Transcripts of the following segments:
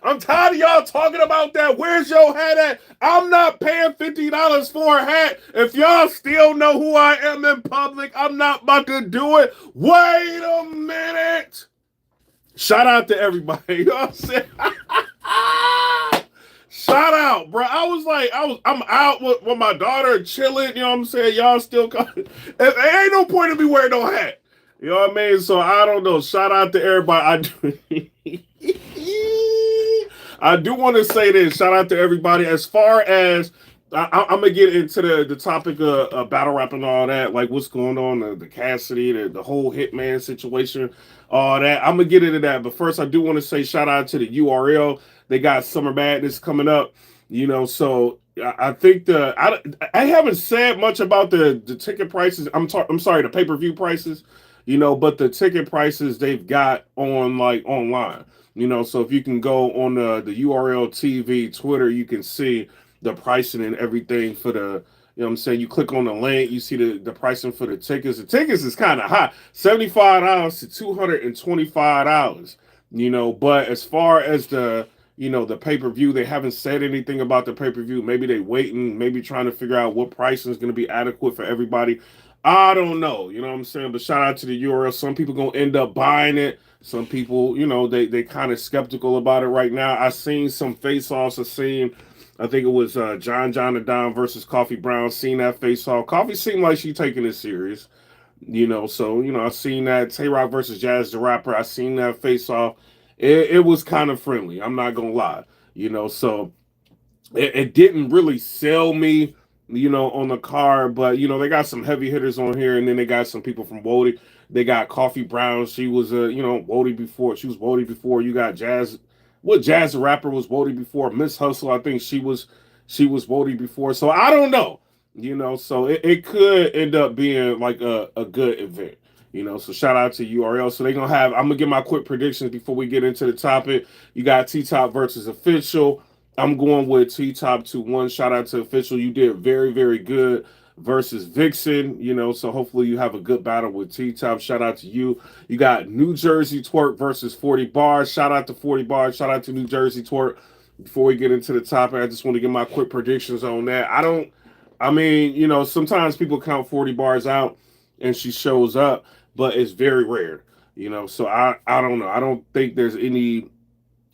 I'm tired of y'all talking about that. Where's your hat at? I'm not paying $50 for a hat. If y'all still know who I am in public, I'm not about to do it. Wait a minute. Shout out to everybody. You know what I'm saying? Shout out, bro. I'm out with my daughter chilling. You know what I'm saying? Y'all still coming. There ain't no point in me wearing no hat. You know what I mean? So I don't know. Shout out to everybody. I do want to say this. Shout out to everybody. As far as I'm gonna get into the topic of battle rap and all that, like what's going on, the Cassidy, the whole Hitman situation, all that. I'm gonna get into that. But first, I do want to say shout out to the URL. They got Summer Madness coming up. You know, so I think I haven't said much about the ticket prices. I'm sorry, the pay-per-view prices. You know, but the ticket prices they've got on like online. You know, so if you can go on the URL TV, Twitter, you can see the pricing and everything for the, you know what I'm saying? You click on the link, you see the pricing for the tickets. The tickets is kind of high, $75 to $225, you know, but as far as the pay-per-view, they haven't said anything about the pay-per-view. Maybe they waiting, maybe trying to figure out what pricing is going to be adequate for everybody. I don't know, you know what I'm saying? But shout out to the URL. Some people going to end up buying it. Some people, you know, they kind of skeptical about it right now. I seen some face-offs. I think it was John the Don versus Coffee Brown. Seen that face-off. Coffee seemed like she taking it serious, you know. So, you know, I seen that Tay Roc versus Jazz the Rapper. I seen that face-off. It was kind of friendly. I'm not going to lie, you know. So it didn't really sell me, you know, on the card, but you know they got some heavy hitters on here, and then they got some people from Wody. They got Coffee Brown. She was you know, Wody before. She was Wody before. You got Jazz. What Jazz the Rapper was Wody before? Miss Hustle, I think she was Wody before. So I don't know, you know. So it could end up being like a good event. You know, so shout out to URL. So they're gonna have. I'm gonna give my quick predictions before we get into the topic. You got T Top versus Official. I'm going with T Top 2-1. Shout out to Official. You did very, very good versus Vixen. You know, so hopefully you have a good battle with T Top. Shout out to you. You got New Jersey Twork versus 40 Bars. Shout out to 40 Bars. Shout out to New Jersey Twork. Before we get into the topic, I just want to get my quick predictions on that. I mean, you know, sometimes people count 40 Bars out and she shows up, but it's very rare. You know, so I don't know. I don't think there's any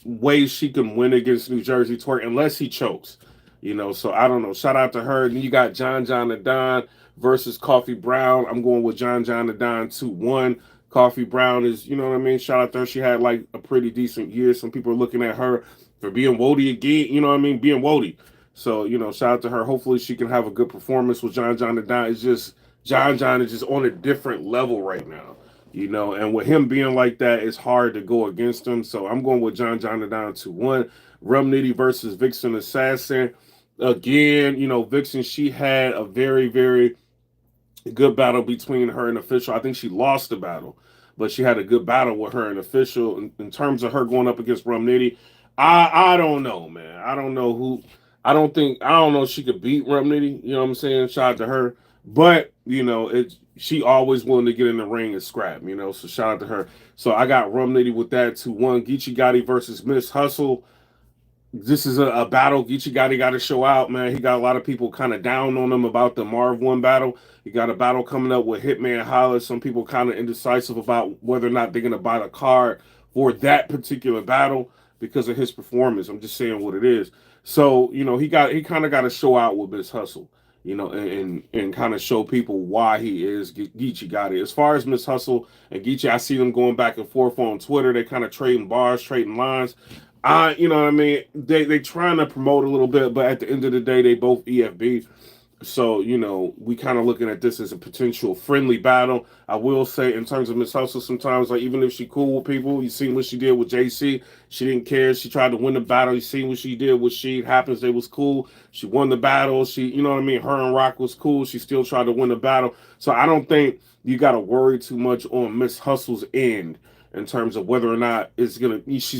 ways she can win against New Jersey Twork unless he chokes. You know, so I don't know. Shout out to her. And then you got John the Don versus Coffee Brown. I'm going with John the Don 2-1. Coffee Brown is, you know what I mean? Shout out to her. She had like a pretty decent year. Some people are looking at her for being Wody again, you know what I mean? Being Wody. So, you know, shout out to her. Hopefully she can have a good performance with John the Don. It's just John is just on a different level right now. You know, and with him being like that, it's hard to go against him. So I'm going with John the Don 2-1. Rum Nitty versus Vixen Assassin. Again, you know, Vixen, she had a very, very good battle between her and Official. I think she lost the battle, but she had a good battle with her and Official. In terms of her going up against Rum Nitty, I don't know, man. I don't know who. I don't know if she could beat Rum Nitty. You know what I'm saying? Shout out to her. But, you know, she always willing to get in the ring and scrap, you know, so shout out to her. So I got Rum Nitty with that 2-1. Geechee Gotti versus Miss Hustle. This is a battle Geechee Gotti got to show out, man. He got a lot of people kind of down on him about the Marv 1 battle. He got a battle coming up with Hitman Holla. Some people kind of indecisive about whether or not they're going to buy the card for that particular battle because of his performance. I'm just saying what it is. So, you know, he kind of got to show out with Miss Hustle, you know, and kind of show people why he is Geechee Gotti. As far as Miss Hustle and Geechee, I see them going back and forth on Twitter. They kind of trading bars, trading lines. You know what I mean? They trying to promote a little bit, but at the end of the day, they both EFB. So, you know, we kind of looking at this as a potential friendly battle. I will say, in terms of Miss Hustle, sometimes, like, even if she cool with people, you seen what she did with JC. She didn't care. She tried to win the battle. You seen what she did with Sheed. Happens, they was cool. She won the battle. She, you know what I mean? Her and Rock was cool. She still tried to win the battle. So I don't think you got to worry too much on Miss Hustle's end in terms of whether or not she's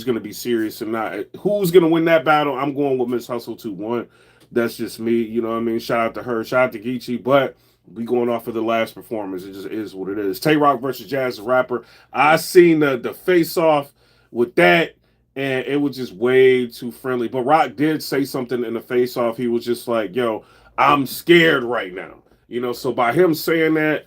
gonna be serious or not. Who's gonna win that battle? I'm going with Miss Hustle 2-1. That's just me, you know what I mean? Shout out to her, shout out to Geechee, but we going off of the last performance. It just is what it is. Tay Roc versus Jazz the Rapper. I seen the face off with that, and it was just way too friendly. But Rock did say something in the face off. He was just like, yo, I'm scared right now. So by him saying that,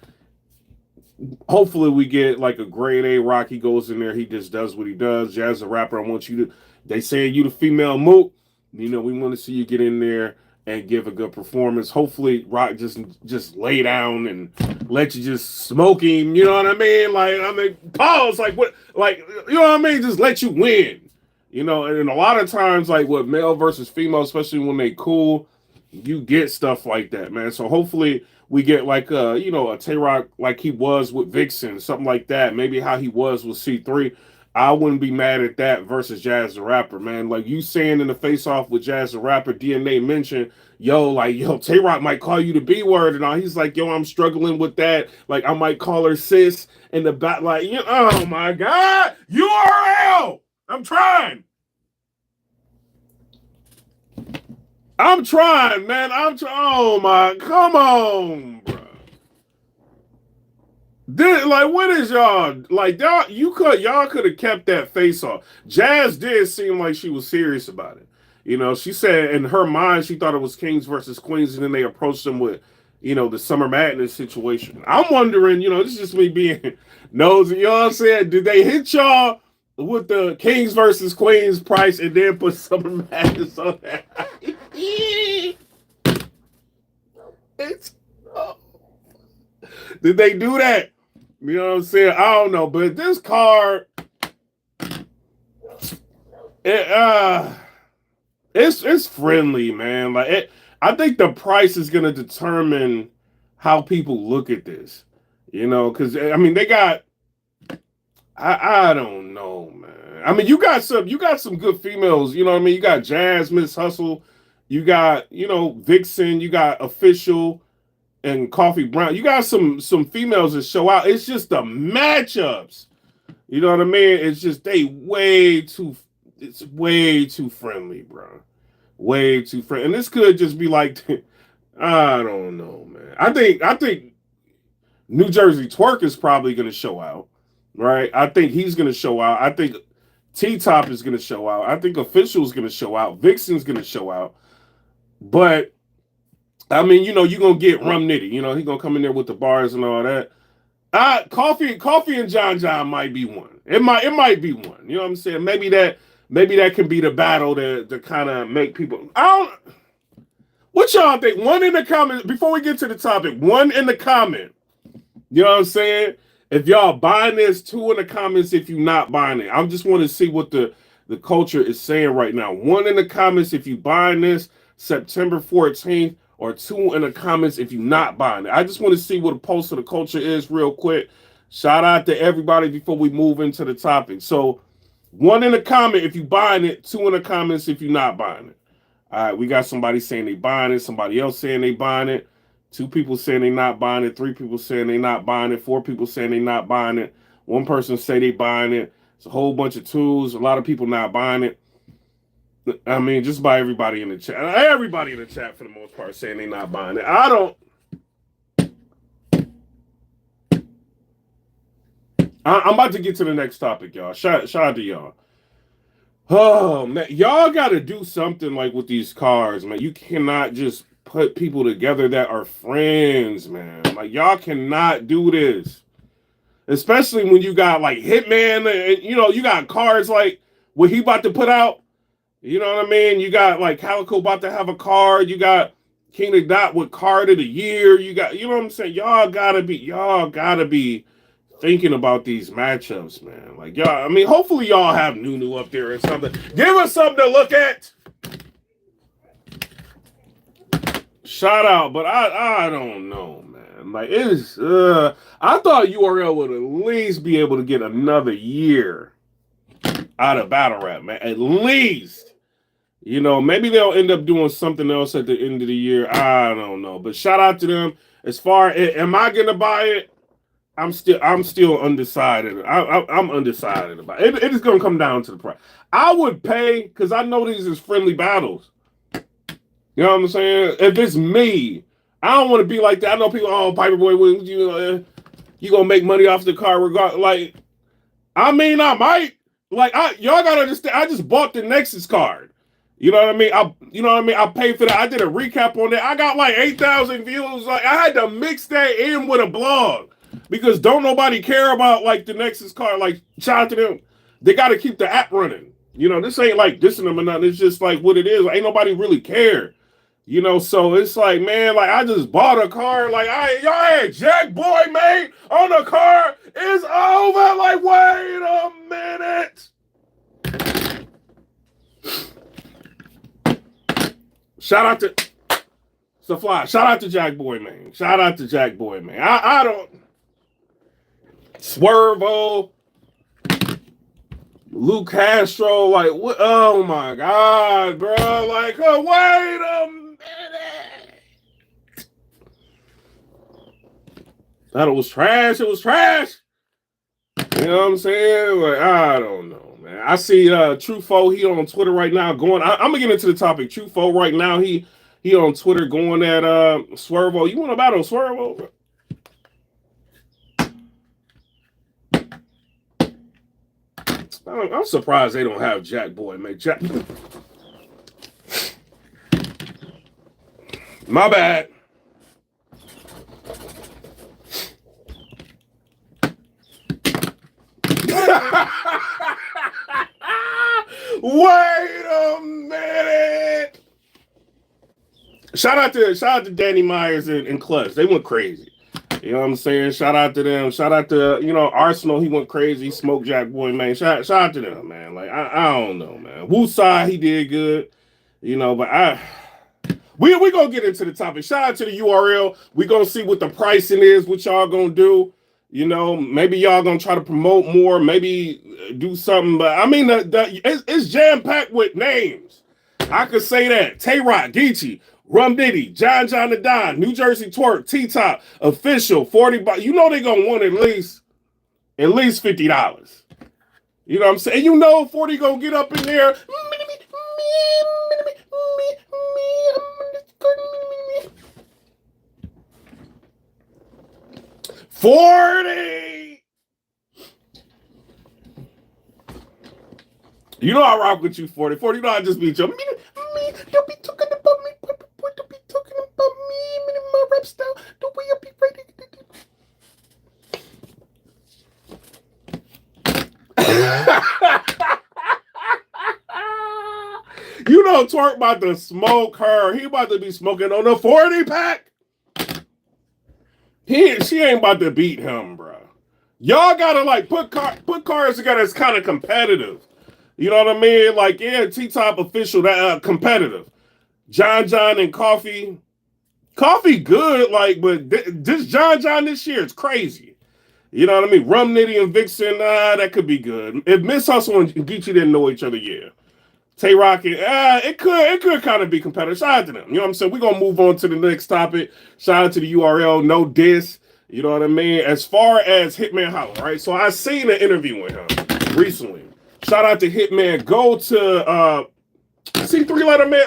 hopefully we get like a grade A Rock. He goes in there, he just does what he does. Jazz the Rapper, I want you to, they saying you the female moot. We want to see you get in there and give a good performance. Hopefully Rock just lay down and let you just smoke him. You know what I mean? Pause. Like what? Like, you know what I mean? Just let you win. And a lot of times, like with male versus female, especially when they cool, you get stuff like that, man. So hopefully we get like a Tay Roc like he was with Vixen, something like that. Maybe how he was with C3. I wouldn't be mad at that versus Jazz the Rapper, man. Like you saying in the face off with Jazz the Rapper, DNA mentioned, yo, Tay Roc might call you the B word and all. He's like, yo, I'm struggling with that. Like I might call her sis in the back, like, oh my God, URL. I'm trying. Man. Oh my, come on, bro. What is y'all like? Y'all could have kept that face off. Jazz did seem like she was serious about it. She said in her mind she thought it was Kings versus Queens, and then they approached them with, the Summer Madness situation. I'm wondering, this is just me being nosy. You know what I'm saying? Did they hit y'all with the Kings versus Queens price and then put Summer Madness on that? Did they do that? You know what I'm saying? I don't know, but this card, it's friendly, man. Like I think the price is gonna determine how people look at this. Because they got. I don't know, man. You got some good females. You know what I mean? You got Jazz, Miss Hustle. You got Vixen. You got Official and Coffee Brown. You got some females that show out. It's just the matchups. You know what I mean? It's just it's way too friendly, bro. Way too friendly. And this could just be like, I don't know, man. I think New Jersey Twork is probably gonna show out. Right? I think he's gonna show out. I think T-Top is gonna show out. I think Official's gonna show out. Vixen's gonna show out. But you're gonna get Rum Nitty. He's gonna come in there with the bars and all that. Coffee and John might be one. It might be one. You know what I'm saying? Maybe that can be the battle to kind of make people. What y'all think? One in the comments before we get to the topic. One in the comment. You know what I'm saying? If y'all buying this, two in the comments if you're not buying it. I just want to see what the culture is saying right now. One in the comments if you buying this September 14th, or two in the comments if you're not buying it. I just want to see what a pulse of the culture is real quick. Shout out to everybody before we move into the topic. So one in the comment if you buying it, two in the comments if you're not buying it. All right, we got somebody saying they buying it, somebody else saying they buying it. Two people saying they not buying it. Three people saying they not buying it. Four people saying they not buying it. One person say they buying it. It's a whole bunch of twos. A lot of people not buying it. Just by everybody in the chat. Everybody in the chat for the most part saying they not buying it. I'm about to get to the next topic, y'all. Shout out to y'all. Oh man, y'all got to do something like with these cars, man. You cannot just put people together that are friends, man. Like y'all cannot do this, especially when you got like Hitman, and you got cars like what he about to put out. You know what I mean? You got like Calico about to have a card. You got King of Dot with card of the year. You got, you know what I'm saying? Y'all gotta be thinking about these matchups, man. Like y'all, hopefully y'all have Nunu up there or something. Give us something to look at. Shout out, but I don't know, man. Like it's I thought URL would at least be able to get another year out of battle rap, man. At least. Maybe they'll end up doing something else at the end of the year. I don't know. But shout out to them. As far as am I gonna buy it? I'm still undecided. I'm undecided about it. It is gonna come down to the price. I would pay because I know these is friendly battles. You know what I'm saying? If it's me, I don't want to be like that. I know people, PIPERBOY, you gonna make money off the car regard. Like, I might. Like y'all gotta understand. I just bought the Nexus card. You know what I mean? I paid for that. I did a recap on that. I got like 8,000 views. Like I had to mix that in with a blog because don't nobody care about like the Nexus card. Like shout out to them. They got to keep the app running. You know, this ain't like dissing them or nothing. It's just like what it is. Like, ain't nobody really care. You know, so it's like, man, like I just bought a car. Like y'all had Jack Boy made on the car. It's over. Like, wait a minute. Shout out to Fly. Shout out to Jack Boy, man. Shout out to Jack Boy, man. I don't Swervo, Luke Castro, like what? Oh my God, bro! Like, oh, wait a minute. Thought it was trash. It was trash. You know what I'm saying? Like, I don't know, man. I see Trufo, he on Twitter right now going. I'm gonna get into the topic. Trufo right now, he on Twitter going at Swervo. You want to battle Swervo? I'm surprised they don't have Jack Boy, man. Jack. My bad. Wait a minute. Shout out to Danny Myers and Clutch. They went crazy. You know what I'm saying? Shout out to them. Shout out to, Arsenal. He went crazy. Smoked Jack Boy, man. Shout out to them, man. Like, I don't know, man. Woosai, he did good. But we gonna get into the topic. Shout out to the URL. We gonna see what the pricing is, what y'all gonna do. Maybe y'all gonna try to promote more, maybe do something. But I mean, it's jam-packed with names. I could say that. Tay Roc, Geechee, Rum Diddy, John the Don, New Jersey Twork, T-Top, Official, 40 bucks. You know they gonna want at least $50. You know what I'm saying? 40 gonna get up in there. 40. You know I rock with you, 40. 40, I just beat you. Don't be talking about me. Don't be talking about me. My rap style. Don't be ready. Twork about to smoke her. He about to be smoking on the 40 pack. She ain't about to beat him, bro. Y'all gotta put cards together that's kind of competitive. You know what I mean? Like, yeah, T-Top Official, that competitive. John and Coffee good, but this John this year is crazy. You know what I mean? Rum Nitty and Vixen, that could be good. If Miss Hustle and Geechee didn't know each other, yeah. Tay Roc, it could kind of be competitive. Shout out to them. You know what I'm saying? We're gonna move on to the next topic. Shout out to the URL, no diss. You know what I mean? As far as Hitman Holla, right? So I seen an interview with him recently. Shout out to Hitman. Go to see 3-letter man,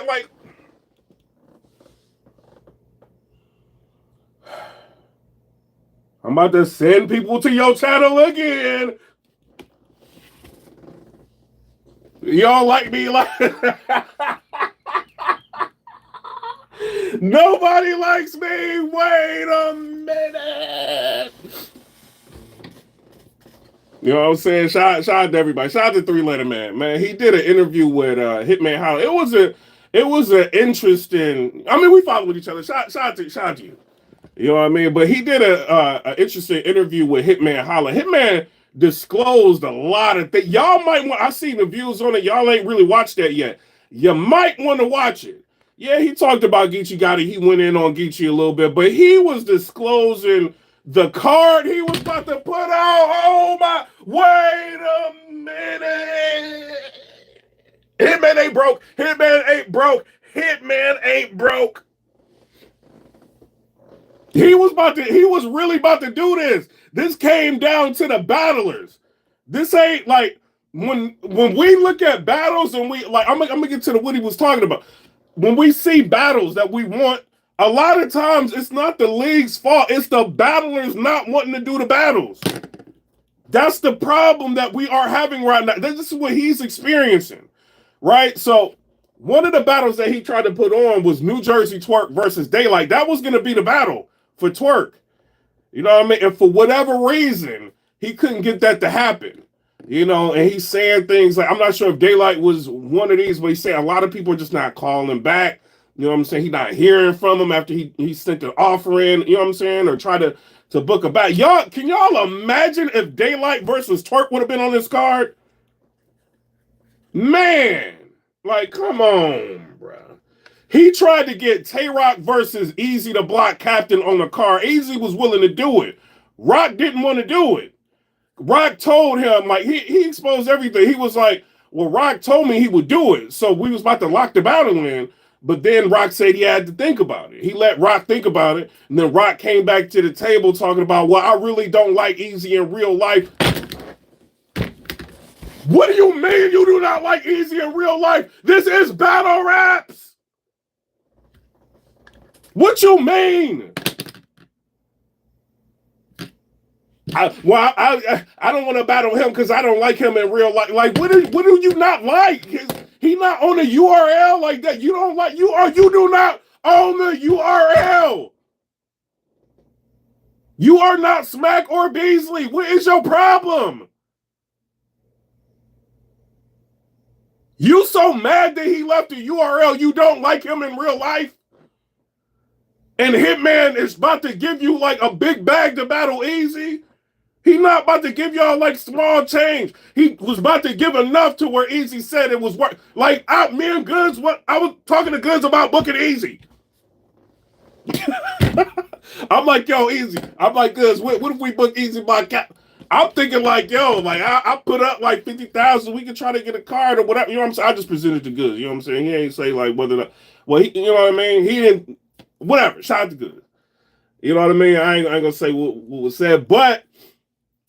I'm about to send people to your channel again. Y'all like me like nobody likes me. Wait a minute. You know what I'm saying? Shout out to everybody. Shout out to 3-letter man. Man, he did an interview with Hitman Holla. It was an interesting. I mean, we followed each other. Shout out to you. You know what I mean? But he did an interesting interview with Hitman Holla. Hitman disclosed a lot of things. Y'all might want. I seen the views on it. Y'all ain't really watched that yet. You might want to watch it. Yeah, he talked about Geechee Gotti. He went in on Geechee a little bit, but he was disclosing the card he was about to put out. Oh my! Wait a minute. Hitman ain't broke. Hitman ain't broke. Hitman ain't broke. He was really about to do this. This came down to the battlers. This ain't like when we look at battles and I'm gonna get to what he was talking about. When we see battles that we want, a lot of times it's not the league's fault. It's the battlers not wanting to do the battles. That's the problem that we are having right now. This is what he's experiencing, right? So one of the battles that he tried to put on was New Jersey Twork versus Daylight. That was going to be the battle for Twork. You know what I mean? And for whatever reason, he couldn't get that to happen. You know, and he's saying things like, I'm not sure if Daylight was one of these, but he's saying a lot of people are just not calling back. You know what I'm saying? He's not hearing from him after he sent an offer in, you know what I'm saying? Or try to book a back. Y'all, can y'all imagine if Daylight versus Twork would have been on this card? Man, like, come on, bro. He tried to get Tay Roc versus Eazy the Block Captain on the card. Eazy was willing to do it. Roc didn't want to do it. Roc told him, like, he exposed everything. He was like, well, Roc told me he would do it. So we was about to lock the battle in. But then Roc said he had to think about it. He let Roc think about it. And then Roc came back to the table talking about, well, I really don't like Eazy in real life. What do you mean you do not like Eazy in real life? This is battle raps. What you mean? I don't want to battle him because I don't like him in real life. Like, what do you not like? He not on the URL like that. You don't like you do not own the URL. You are not Smack or Beasley. What is your problem? You so mad that he left the URL, you don't like him in real life? And Hitman is about to give you like a big bag to battle Eazy? He not about to give y'all like small change. He was about to give enough to where Eazy said it was worth. Like, me and Goods, I was talking to Goods about booking Eazy. I'm like, yo, Eazy. I'm like, Goods, what if we book Eazy by Cap? I'm thinking like, yo, like I put up like 50,000. We can try to get a card or whatever. You know what I'm saying? I just presented to Goods. You know what I'm saying? He ain't say like whether or not. Well, you know what I mean? He didn't. Whatever. Shout out to Goods. You know what I mean? I ain't gonna say what was said, but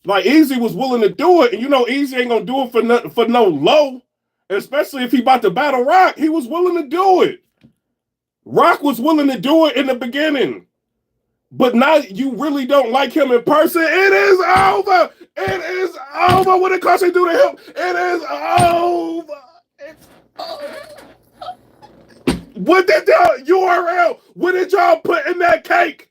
like Eazy was willing to do it, and you know Eazy ain't gonna do it for no low, especially if he about to battle Roc. He was willing to do it. Roc was willing to do it in the beginning. But now you really don't like him in person. It is over. It is over. What did Cassidy do to him? It is over. It's over. What did the URL? What did y'all put in that cake?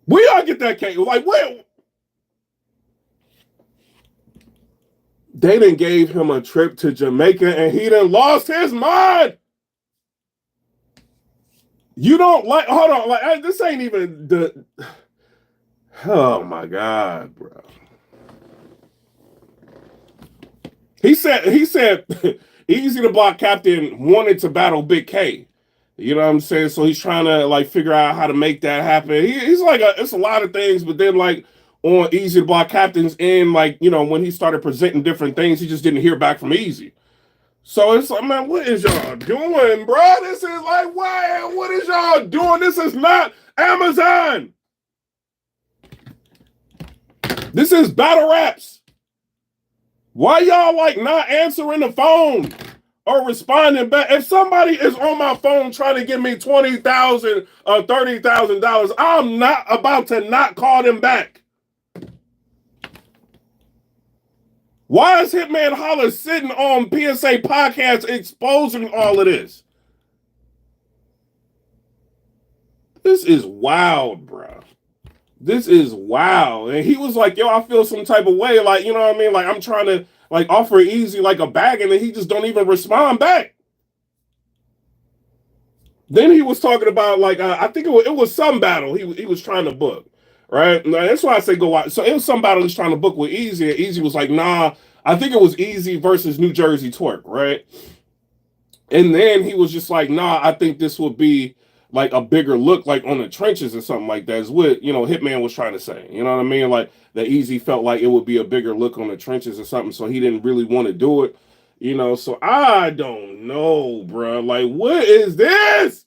We all get that cake. Like, what? They done gave him a trip to Jamaica and he done lost his mind. You don't like, hold on, like this ain't even the, oh my God, bro. He said, Eazy the Block Captain wanted to battle Big K. You know what I'm saying? So he's trying to like figure out how to make that happen. He's like, it's a lot of things, but then like, on Eazy the Block Captain's end, like, you know, when he started presenting different things, he just didn't hear back from Eazy. So it's like, man, what is y'all doing, bro? This is like, what is y'all doing? This is not Amazon. This is battle raps. Why y'all like not answering the phone or responding back? If somebody is on my phone trying to give me $20,000 or $30,000, I'm not about to not call them back. Why is Hitman Holla sitting on PSA podcast exposing all of this? This is wild, bro. This is wild. And he was like, yo, I feel some type of way. Like, you know what I mean? Like, I'm trying to like offer Eazy like a bag and then he just don't even respond back. Then he was talking about like, I think it was some battle he was trying to book. Right? Now, that's why I say go watch. So it was some battle he's trying to book with Eazy, and Eazy was like, nah, I think it was Eazy versus New Jersey Twork, right? And then he was just like, nah, I think this would be like a bigger look, like on the trenches or something like that, is what, you know, Hitman was trying to say. You know what I mean? Like that Eazy felt like it would be a bigger look on the trenches or something, so he didn't really want to do it. You know, so I don't know, bro. Like, what is this?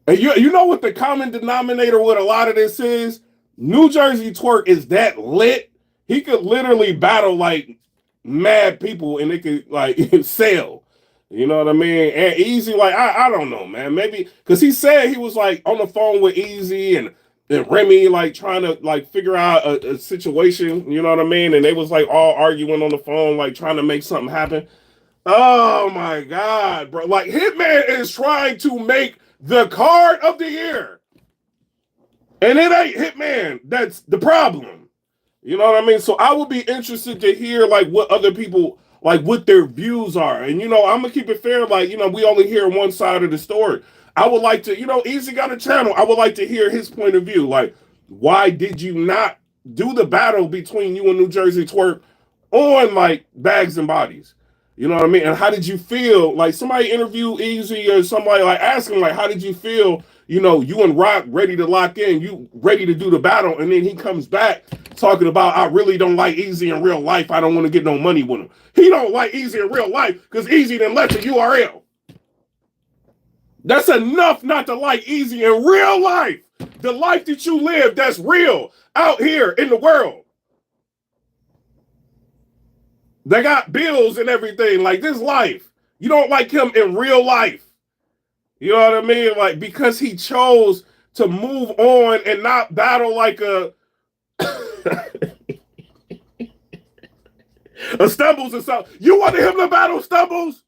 And you know what the common denominator with a lot of this is? New Jersey Twork is that lit. He could literally battle like mad people and it could like sell. You know what I mean? And Eazy, like, I don't know, man. Maybe because he said he was like on the phone with Eazy and Remy, like trying to like figure out a situation, you know what I mean? And they was like all arguing on the phone, like trying to make something happen. Oh my God, bro. Like Hitman is trying to make the card of the year. And it ain't Hitman. That's the problem. You know what I mean? So I would be interested to hear like what other people like what their views are. And I'm gonna keep it fair. Like, we only hear one side of the story. I would like to, Eazy got a channel. I would like to hear his point of view. Like, why did you not do the battle between you and New Jersey Twork on like Bags and Bodies? You know what I mean? And how did you feel? Like somebody interview Eazy or somebody like ask him like, how did you feel? You and Roc ready to lock in, you ready to do the battle, and then he comes back talking about I really don't like Eazy in real life. I don't want to get no money with him. He don't like Eazy in real life because Eazy didn't let the URL. That's enough not to like Eazy in real life. The life that you live, that's real out here in the world. They got bills and everything. Like this life. You don't like him in real life. You know what I mean? Like because he chose to move on and not battle like a Stumbles or something. You wanted him to battle Stumbles?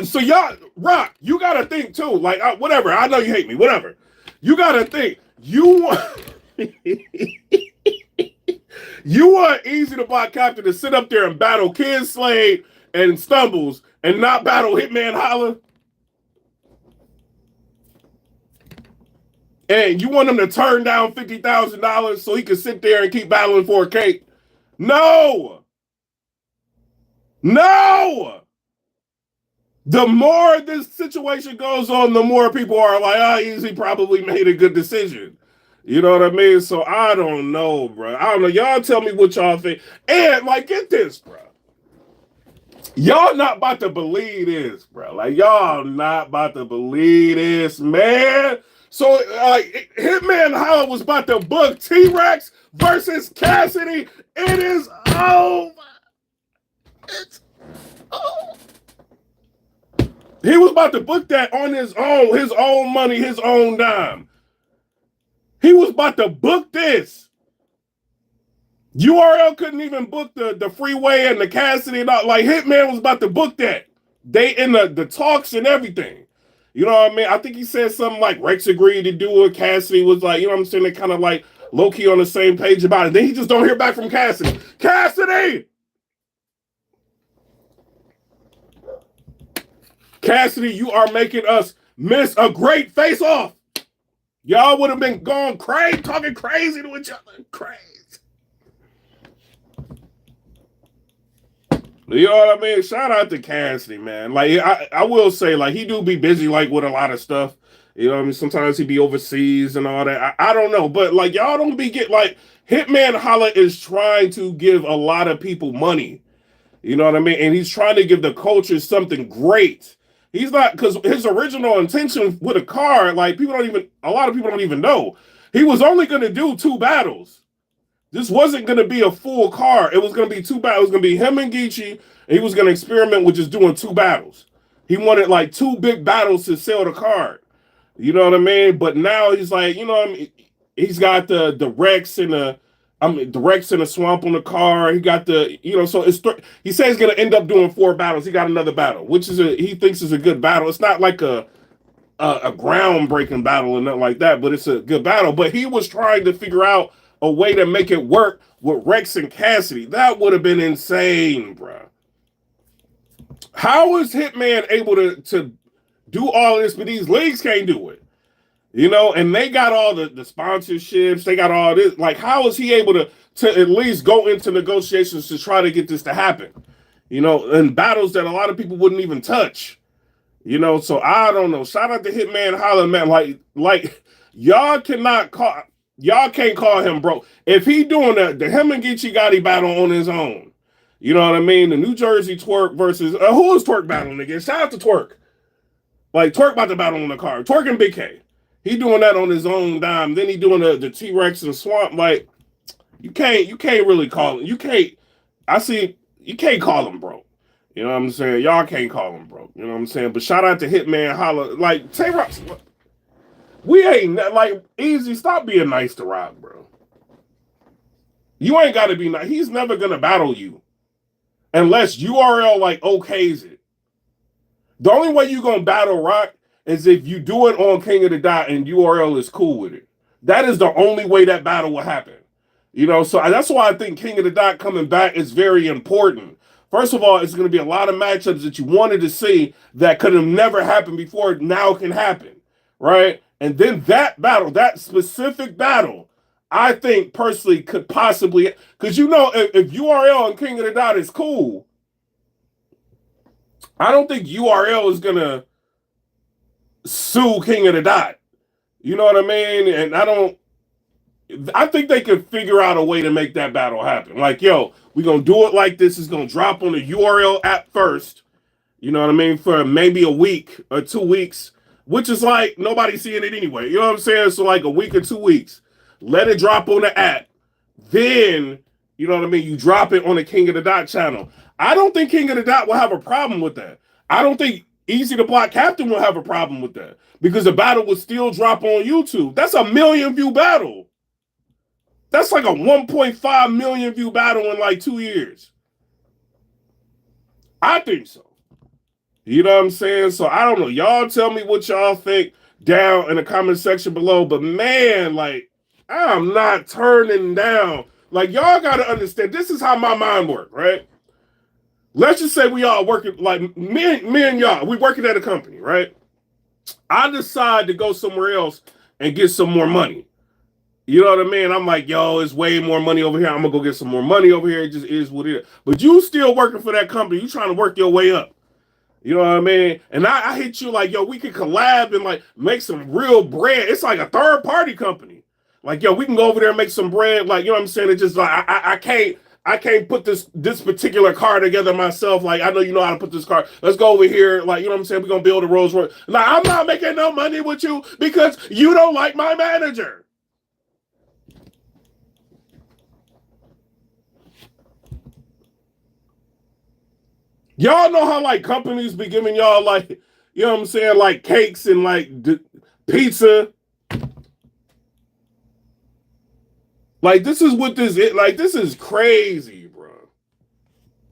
So y'all, Roc, you gotta think too. Like whatever. I know you hate me. Whatever. You gotta think. You want Eazy the Block Captain to sit up there and battle Kid Slade and Stumbles and not battle Hitman Holla? And you want him to turn down $50,000 so he can sit there and keep battling for a cake? No! No! The more this situation goes on, the more people are like, Eazy probably made a good decision. You know what I mean? So I don't know, bro. I don't know. Y'all tell me what y'all think. And like, get this, bro. Y'all not about to believe this, bro. Like, y'all not about to believe this, man. So, Hitman Holla was about to book T-Roc versus Cassidy. It is over. It's over. He was about to book that on his own money, his own dime. He was about to book this. URL couldn't even book the freeway and the Cassidy and all. Like Hitman was about to book that. They in the talks and everything. You know what I mean? I think he said something like Rex agreed to do it. Cassidy was like, you know what I'm saying? They kind of like low-key on the same page about it. Then he just don't hear back from Cassidy. Cassidy! Cassidy, you are making us miss a great face-off. Y'all would have been going crazy, talking crazy to each other. Crazy. You know what I mean? Shout out to Cassidy, man. Like I will say, like he do be busy like with a lot of stuff. You know what I mean? Sometimes he be overseas and all that. I don't know, but like y'all don't be get like Hitman Holla is trying to give a lot of people money. You know what I mean? And he's trying to give the culture something great. He's not because his original intention with a card, like a lot of people don't even know. He was only going to do 2 battles. This wasn't going to be a full card. It was going to be 2 battles. It was going to be him and Geechee, and he was going to experiment with just doing 2 battles. He wanted like 2 big battles to sell the card. You know what I mean? But now he's like, you know what I mean? He's got the Rex and the Rex in the swamp on the car. He got so he says he's going to end up doing 4 battles. He got another battle, which he thinks is a good battle. It's not like a groundbreaking battle and nothing like that, but it's a good battle. But he was trying to figure out a way to make it work with Rex and Cassidy. That would have been insane, bro. How is Hitman able to do all this, but these leagues can't do it? And they got all the sponsorships. They got all this. Like, how is he able to at least go into negotiations to try to get this to happen? In battles that a lot of people wouldn't even touch. So I don't know. Shout out to Hitman Holla, man. Like y'all can't call him bro. If he doing the him and Geechee Gotti battle on his own, you know what I mean? The New Jersey Twork versus who is Twork battling against? Shout out to Twork. Like Twork about to battle on the card. Twork and Big K. He doing that on his own dime. Then he doing the T-Rex and Swamp. Like, You can't really call him. You can't. I see. You can't call him broke. You know what I'm saying? Y'all can't call him broke. You know what I'm saying? But shout out to Hitman Holla. Like Tay Roc, we ain't like Eazy. Stop being nice to Roc, bro. You ain't got to be nice. He's never gonna battle you unless URL like okays it. The only way you gonna battle Roc is if you do it on King of the Dot and URL is cool with it. That is the only way that battle will happen. You know, so that's why I think King of the Dot coming back is very important. First of all, it's going to be a lot of matchups that you wanted to see that could have never happened before now can happen, right? And then that battle, that specific battle, I think personally could possibly, because you know, if URL and King of the Dot is cool, I don't think URL is going to sue King of the Dot. You know what I mean? And I think they can figure out a way to make that battle happen. Like, yo, we're going to do it like this. It's going to drop on the URL app first. You know what I mean? For maybe a week or 2 weeks, which is like nobody's seeing it anyway. You know what I'm saying? So like a week or 2 weeks. Let it drop on the app. Then, you know what I mean? You drop it on the King of the Dot channel. I don't think King of the Dot will have a problem with that. I don't think Eazy the Block Captain will have a problem with that. Because the battle will still drop on YouTube. That's a 1 million view battle. That's like a 1.5 million view battle in like 2 years. I think so. You know what I'm saying? So I don't know. Y'all tell me what y'all think down in the comment section below. But man, like, I'm not turning down. Like, y'all got to understand, this is how my mind works, right? Let's just say we all working, like me and y'all, we working at a company, right? I decide to go somewhere else and get some more money. You know what I mean? I'm like, yo, it's way more money over here. I'm going to go get some more money over here. It just is what it is. But you still working for that company. You trying to work your way up. You know what I mean? And I hit you like, yo, we can collab and like make some real bread. It's like a third party company. Like, yo, we can go over there and make some bread. Like, you know what I'm saying? It's just like, I can't put this particular car together myself. Like, I know you know how to put this car. Let's go over here. Like, you know what I'm saying? We're going to build a Rolls Royce. Like, I'm not making no money with you because you don't like my manager. Y'all know how like companies be giving y'all like, you know what I'm saying, like cakes and like pizza. Like this is what this is. Like this is crazy, bro.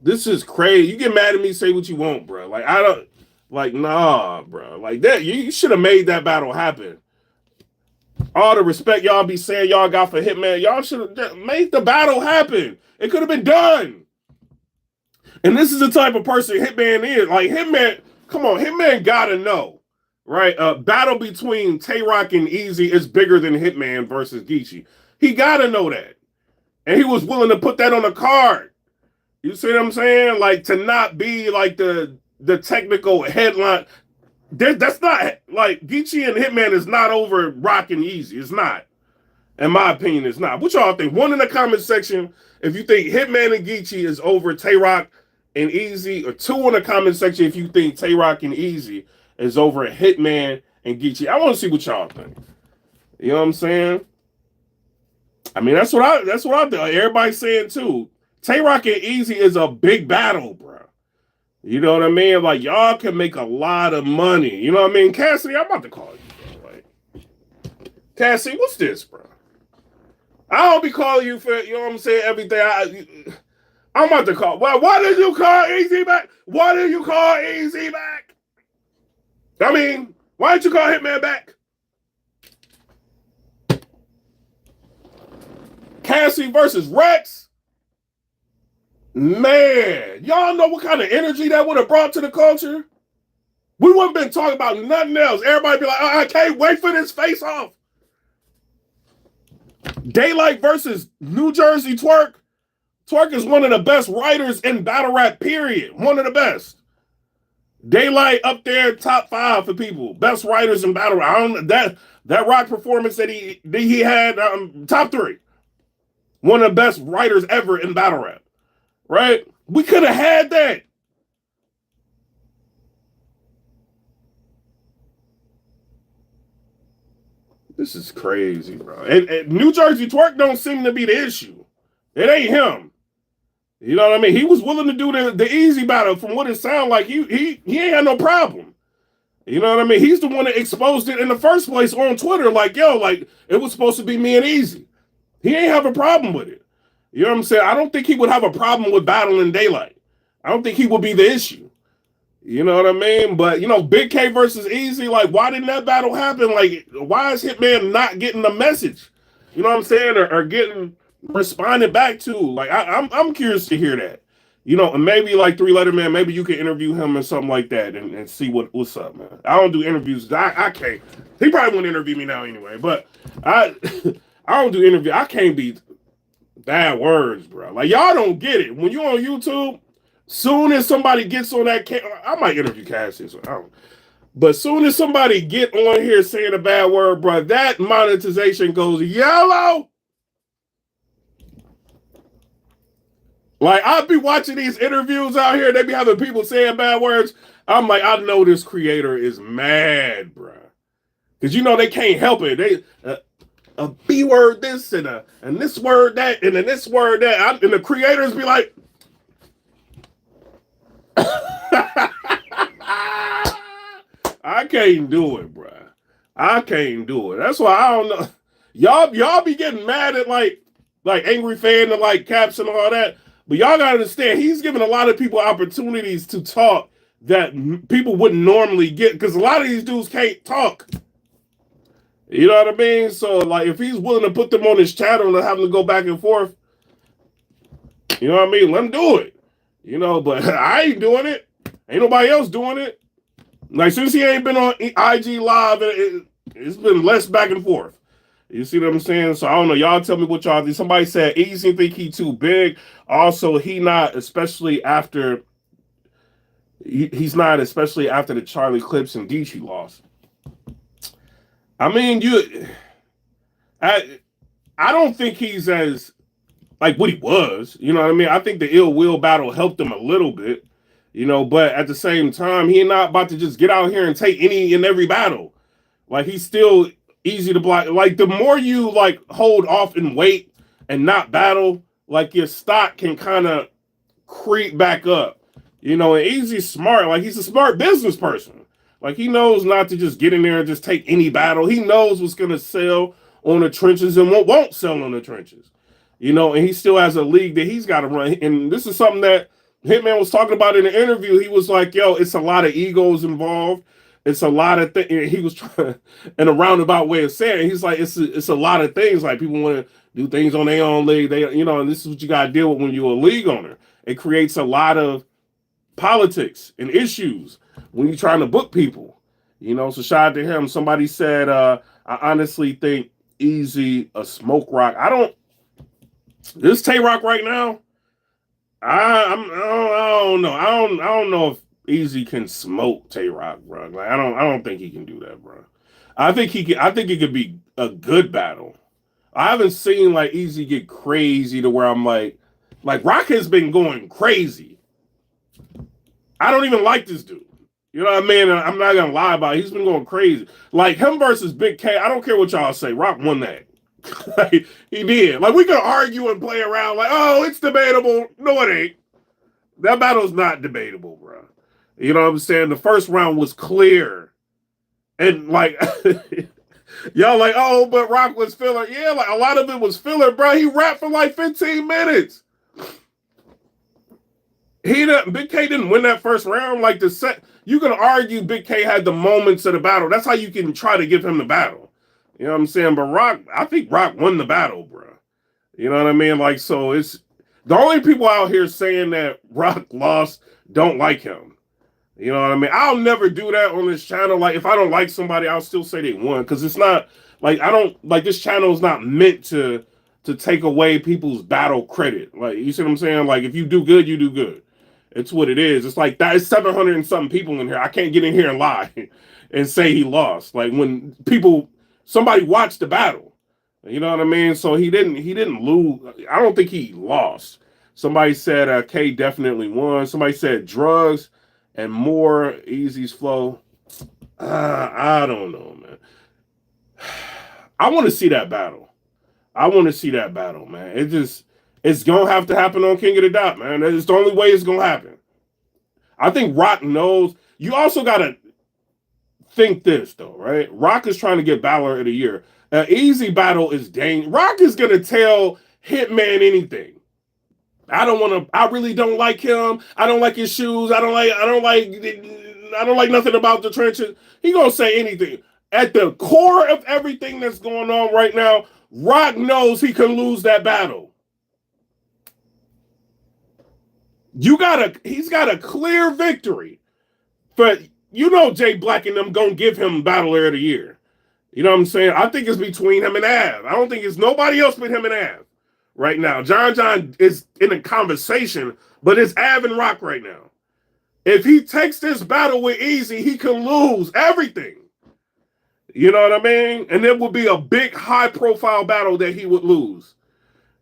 This is crazy. You get mad at me, say what you want, bro. Like I don't, like nah, bro. Like that, you should have made that battle happen. All the respect y'all be saying y'all got for Hitman, y'all should have made the battle happen. It could have been done. And this is the type of person Hitman is. Like Hitman, come on, Hitman gotta know, right? Battle between Tay Roc and Eazy is bigger than Hitman versus Geechee. He gotta know that, and he was willing to put that on the card. You see what I'm saying? Like to not be like the technical headline. That's not like Geechee and Hitman is not over Roc and Eazy. It's not. In my opinion, it's not. What y'all think? One in the comment section if you think Hitman and Geechee is over Tay Roc and Eazy, or two in the comment section if you think Tay Roc and Eazy is over Hitman and Geechee. I want to see what y'all think. You know what I'm saying? I mean, that's what I think. Everybody's saying too. Tay Roc and Eazy is a big battle, bro. You know what I mean? Like y'all can make a lot of money. You know what I mean? Cassidy, I'm about to call you, bro. Like, Cassidy, what's this, bro? I don't be calling you for, you know what I'm saying, everything. I'm about to call. Well, why did you call Eazy back? Why did you call Eazy back? I mean, why didn't you call Hitman back? Cassidy versus Rex? Man, y'all know what kind of energy that would have brought to the culture? We wouldn't have been talking about nothing else. Everybody be like, I can't wait for this face off. Daylight versus New Jersey Twork. Twork is one of the best writers in battle rap, period. One of the best. Daylight up there, top 5 for people. Best writers in battle rap. I don't that Roc performance that he had, top 3. One of the best writers ever in battle rap. Right? We could have had that. This is crazy, bro. And New Jersey Twork don't seem to be the issue. It ain't him. You know what I mean? He was willing to do the Eazy battle. From what it sounded like, he ain't had no problem. You know what I mean? He's the one that exposed it in the first place on Twitter. Like, yo, like, it was supposed to be me and Eazy. He ain't have a problem with it. You know what I'm saying? I don't think he would have a problem with battling Daylight. I don't think he would be the issue. You know what I mean? But, you know, Big K versus Eazy, like, why didn't that battle happen? Like, why is Hitman not getting the message? You know what I'm saying? Or getting responded back to? Like, I'm curious to hear that. You know, and maybe like Three Letter Man, maybe you can interview him or something like that and see what's up, man. I don't do interviews. I can't. He probably wouldn't interview me now anyway, but I I don't do interview. I can't be bad words, bro. Like, y'all don't get it. When you on YouTube, soon as somebody gets on that I might interview Cassidy, so I don't. But soon as somebody get on here saying a bad word, bro, that monetization goes yellow. Like, I'll be watching these interviews out here. They be having people saying bad words. I'm like, I know this creator is mad, bro. Because, you know, they can't help it. They a B word this and this word that and then this word that. And the creators be like, I can't do it, bro. I can't do it. That's why I don't know. Y'all be getting mad at like Angry Fan and like Caps and all that. But y'all gotta understand, he's giving a lot of people opportunities to talk that people wouldn't normally get because a lot of these dudes can't talk. You know what I mean? So, like, if he's willing to put them on his channel and have them to go back and forth, you know what I mean? Let him do it. You know, but I ain't doing it. Ain't nobody else doing it. Like, since he ain't been on IG Live, it's been less back and forth. You see what I'm saying? So I don't know. Y'all tell me what y'all think. Somebody said Eazy think he too big. Also, he's not, especially after the Charlie Clips and Geechee loss. I mean, I don't think he's as like what he was. You know what I mean? I think the Ill Will battle helped him a little bit. You know, but at the same time, he not about to just get out here and take any and every battle. Like, he's still easy to block. Like, the more you like hold off and wait and not battle, like, your stock can kind of creep back up. You know, and Eazy's smart. Like, he's a smart business person. Like, he knows not to just get in there and just take any battle. He knows what's going to sell on the trenches and what won't sell on the trenches. You know, and he still has a league that he's got to run. And this is something that Hitman was talking about in the interview. He was like, yo, it's a lot of egos involved. It's a lot of things. He was trying in a roundabout way of saying it. He's like, it's a lot of things. Like, people want to do things on their own league. They, you know, and this is what you got to deal with when you're a league owner. It creates a lot of politics and issues when you're trying to book people. You know, so shout out to him. Somebody said, I honestly think Eazy a smoke rock. This Tay Roc right now, I don't know. I don't know if Eazy can smoke Tay Roc, bro. Like, I don't think he can do that, bro. I think it could be a good battle. I haven't seen like Eazy get crazy to where I'm like Roc has been going crazy. I don't even like this dude. You know what I mean? I'm not gonna lie about it. He's been going crazy. Like, him versus Big K, I don't care what y'all say. Roc won that. Like, he did. Like, we could argue and play around like, oh, it's debatable. No, it ain't. That battle's not debatable, bro. You know what I'm saying? The first round was clear. And like, y'all like, oh, but Roc was filler. Yeah, like, a lot of it was filler, bro. He rapped for like 15 minutes. Big K didn't win that first round. Like, you can argue Big K had the moments of the battle. That's how you can try to give him the battle. You know what I'm saying? But I think Roc won the battle, bro. You know what I mean? Like, so it's the only people out here saying that Roc lost don't like him. You know what I mean? I'll never do that on this channel. Like, if I don't like somebody, I'll still say they won. Because it's not, like, I don't, like, this channel is not meant to take away people's battle credit. Like, you see what I'm saying? Like, if you do good, you do good. It's what it is. It's like that. It's 700 and something people in here. I can't get in here and lie and say he lost. Like, when somebody watched the battle, you know what I mean? So he didn't lose. I don't think he lost. Somebody said K definitely won. Somebody said drugs and more Eazy's flow. I don't know, man. I want to see that battle. Man. It's gonna have to happen on King of the Dot, man. It's the only way it's gonna happen. I think Roc knows. You also gotta think this though, right? Roc is trying to get Balor of the Year. An Eazy battle is dangerous. Roc is gonna tell Hitman anything. I don't want to. I really don't like him. I don't like his shoes. I don't like nothing about the trenches. He gonna say anything. At the core of everything that's going on right now, Roc knows he can lose that battle. He's got a clear victory. But you know Jay Black and them gonna give him Battler of the Year. You know what I'm saying? I think it's between him and Av. I don't think it's nobody else but him and Av right now. John is in a conversation, but it's Av and Roc right now. If he takes this battle with Eazy, he can lose everything. You know what I mean? And it would be a big, high-profile battle that he would lose.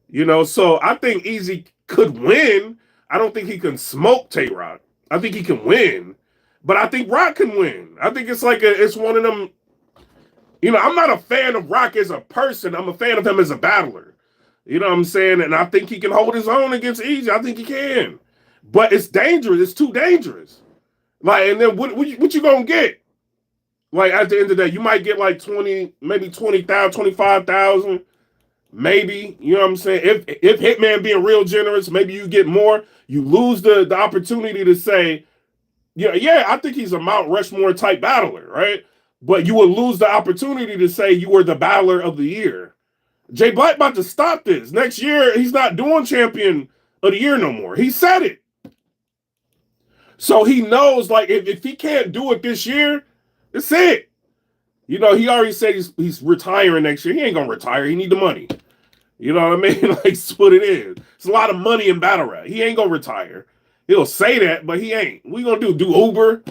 You know, so I think Eazy could win. I don't think he can smoke Tay Roc. I think he can win. But I think Roc can win. I think it's it's one of them. You know, I'm not a fan of Roc as a person. I'm a fan of him as a battler. You know what I'm saying? And I think he can hold his own against Eazy. I think he can. But it's dangerous. It's too dangerous. Like, and then what you gonna get? Like, at the end of the day, you might get like 20, maybe 20,000, 25,000, maybe. You know what I'm saying? If Hitman being real generous, maybe you get more. You lose the opportunity to say, yeah, I think he's a Mount Rushmore type battler, right? But you will lose the opportunity to say you were the battler of the year. Jay Black about to stop this. Next year, he's not doing champion of the year no more. He said it. So he knows, like, if he can't do it this year, that's it. You know, he already said he's retiring next year. He ain't gonna retire. He need the money. You know what I mean? Like, that's what it is. It's a lot of money in battle rap. He ain't gonna retire. He'll say that, but he ain't. What you gonna do Uber?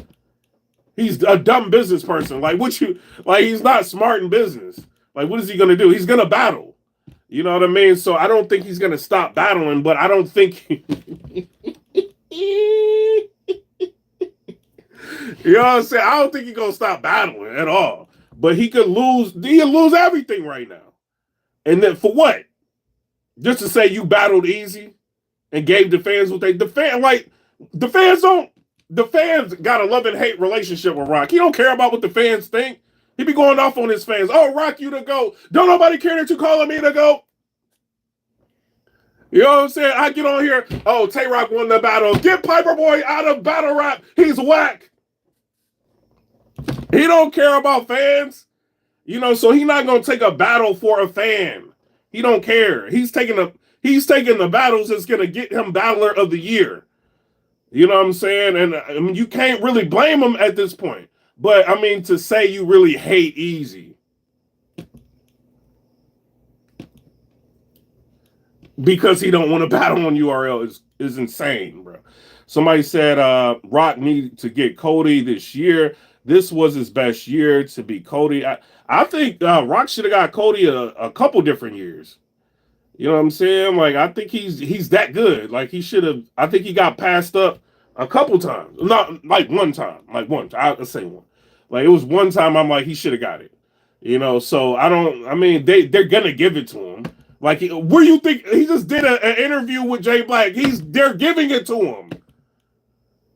He's a dumb business person. Like, he's not smart in business. Like, what is he gonna do? He's gonna battle. You know what I mean? So I don't think he's gonna stop battling, but I don't think you know what I'm saying? I don't think he's gonna stop battling at all. But he could lose. He'll lose everything right now. And then for what? Just to say you battled Eazy and gave the fans what the fans got a love and hate relationship with Roc. He don't care about what the fans think. He be going off on his fans. Oh, Roc, you the GOAT. Don't nobody care that you calling me the GOAT. You know what I'm saying? I get on here. Oh, Tay Roc won the battle. Get PIPERBOY out of battle rap. He's whack. He don't care about fans. You know, so he's not gonna take a battle for a fan. He don't care. He's taking the battles that's gonna get him Battler of the Year. You know what I'm saying? And I mean, you can't really blame him at this point. But I mean, to say you really hate Eazy because he don't want to battle on URL is insane, bro. Somebody said Roc needed to get Cody this year. This was his best year to be Cody. I think Roc should have got Cody a couple different years. You know what I'm saying? Like, I think he's that good. Like, he should have. I think he got passed up a couple times. Not like one time. Like one. I'll say one. Like, it was one time I'm like, he should have got it. You know, so I mean, they're gonna give it to him. Like, where you think he just did an interview with Jay Black? They're giving it to him.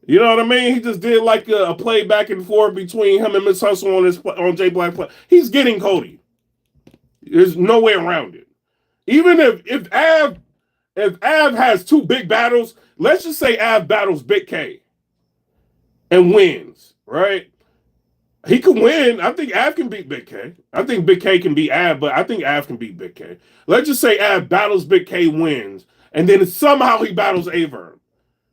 You know what I mean? He just did like a play back and forth between him and Miss Hustle on Jay Black play. He's getting Cody. There's no way around it. Even if Av has two big battles, let's just say Av battles Big K and wins, right? He can win. I think Av can beat Big K. I think Big K can beat Av, but I think Av can beat Big K. Let's just say Av battles Big K, wins, and then somehow he battles Averb.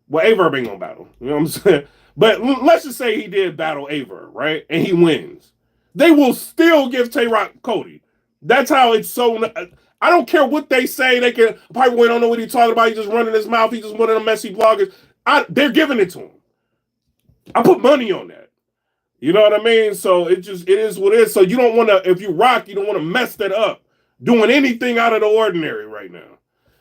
Well, Averb ain't gonna battle. You know what I'm saying? But let's just say he did battle Averb, right? And he wins. They will still give Tay Roc Cody. That's how it's so. I don't care what they say. They can probably don't know what he's talking about. He's just running his mouth. He's just one of them messy bloggers. They're giving it to him. I put money on that. You know what I mean? So it is what it is. So you don't want to, if you Roc, you don't want to mess that up doing anything out of the ordinary right now.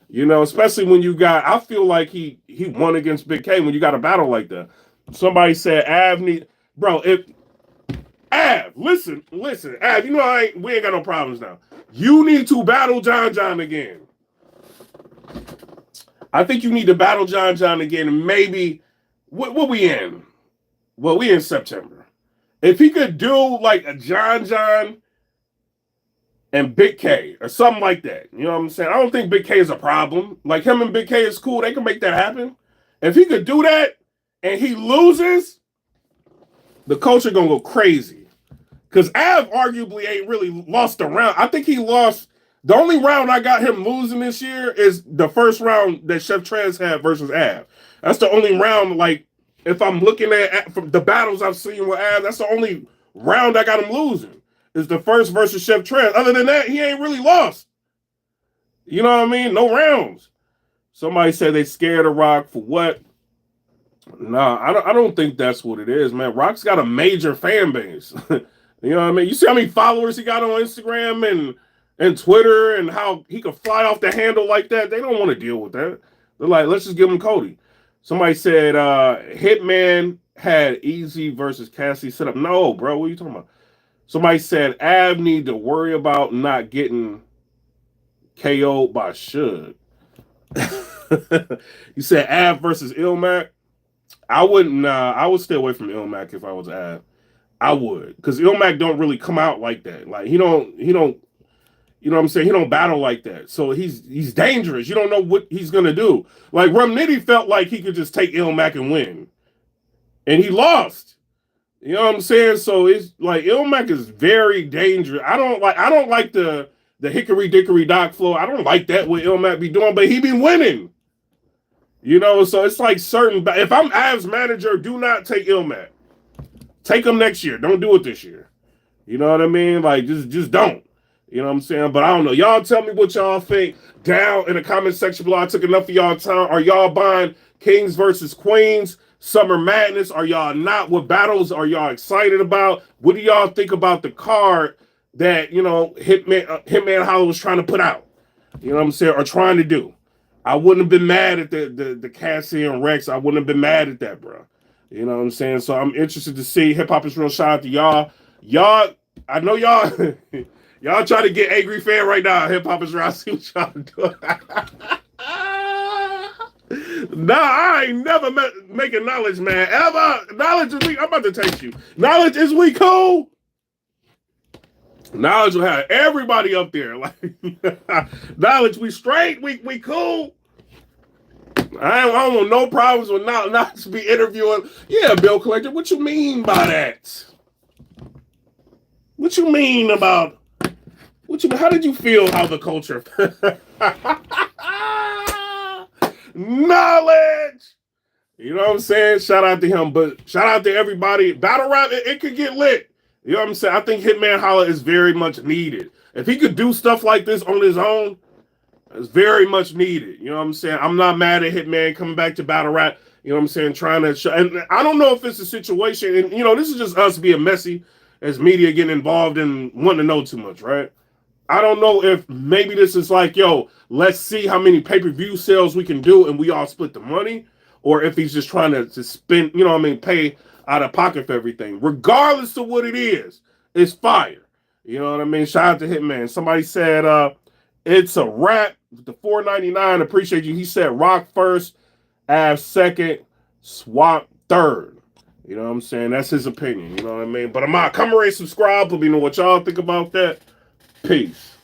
You know, especially when you got, I feel like he won against Big K when you got a battle like that. Somebody said listen, Av, you know we ain't got no problems now. You need to battle John again. I think you need to battle John John again, and maybe what we in? Well, we in September. If he could do like a John John and Big K or something like that, you know what I'm saying? I don't think Big K is a problem. Like him and Big K is cool. They can make that happen. If he could do that and he loses, the culture gonna go crazy. Because Av arguably ain't really lost a round. I think he lost. The only round I got him losing this year is the first round that Chef Trez had versus Av. That's the only round, like, if I'm looking at from the battles I've seen with Av, that's the only round I got him losing. Is the first versus Chef Trez. Other than that, he ain't really lost. You know what I mean? No rounds. Somebody said they scared of Roc for what? Nah, I don't think that's what it is, man. Roc's got a major fan base. You know what I mean? You see how many followers he got on Instagram and Twitter and how he could fly off the handle like that? They don't want to deal with that. They're like, let's just give him Cody. Somebody said Hitman had Eazy versus Cassidy set up. No, bro, what are you talking about? Somebody said Av need to worry about not getting KO'd by Suge. You said Av versus Ilmac. I wouldn't. I would stay away from Ilmac if I was Av. I would, because Ilmac don't really come out like that. Like he don't. You know what I'm saying? He don't battle like that. So he's dangerous. You don't know what he's gonna do. Like Rum Nitty felt like he could just take Ilmac and win, and he lost. You know what I'm saying? So it's like Ilmac is very dangerous. I don't like the hickory dickory dock flow. I don't like that what Ilmac be doing, but he be winning. You know, so it's like certain. If I'm Av's manager, do not take Ilmac. Take him next year. Don't do it this year. You know what I mean? Like just don't. You know what I'm saying? But I don't know. Y'all tell me what y'all think down in the comment section below. I took enough of y'all time. Are y'all buying Kings versus Queens? Summer Madness? Are y'all not? What battles are y'all excited about? What do y'all think about the card that, you know, Hitman Holla was trying to put out? You know what I'm saying? Or trying to do? I wouldn't have been mad at the Cassidy and Rex. I wouldn't have been mad at that, bro. You know what I'm saying? So I'm interested to see. Hip Hop is Real. Shout out to y'all. Y'all, I know y'all y'all trying to get angry fan right now. Hip Hop is Real. I see what y'all doing. Nah, I ain't never making knowledge, man. Ever. Knowledge is weak. I'm about to text you. Knowledge is we cool. Knowledge will have everybody up there. Like knowledge, we straight, we cool. I don't want no problems with not to be interviewing. Yeah, bill collector. What you mean by that? What you mean about? How did you feel? How the culture? Knowledge. You know what I'm saying? Shout out to him, but shout out to everybody. Battle rap, it could get lit. You know what I'm saying? I think Hitman Holla is very much needed. If he could do stuff like this on his own, it's very much needed. You know what I'm saying? I'm not mad at Hitman coming back to battle rap. You know what I'm saying? Trying to show, and I don't know if it's a situation, and you know, this is just us being messy as media getting involved and wanting to know too much, right? I don't know if maybe this is like, yo, let's see how many pay-per-view sales we can do and we all split the money, or if he's just trying to spend, you know what I mean, pay out of pocket for everything. Regardless of what it is, it's fire. You know what I mean? Shout out to Hitman. Somebody said it's a wrap. The $4.99, appreciate you. He said Roc first, Av second, Swap third. You know what I'm saying? That's his opinion. You know what I mean? But I'm out. Come and subscribe. Let me know what y'all think about that. Peace.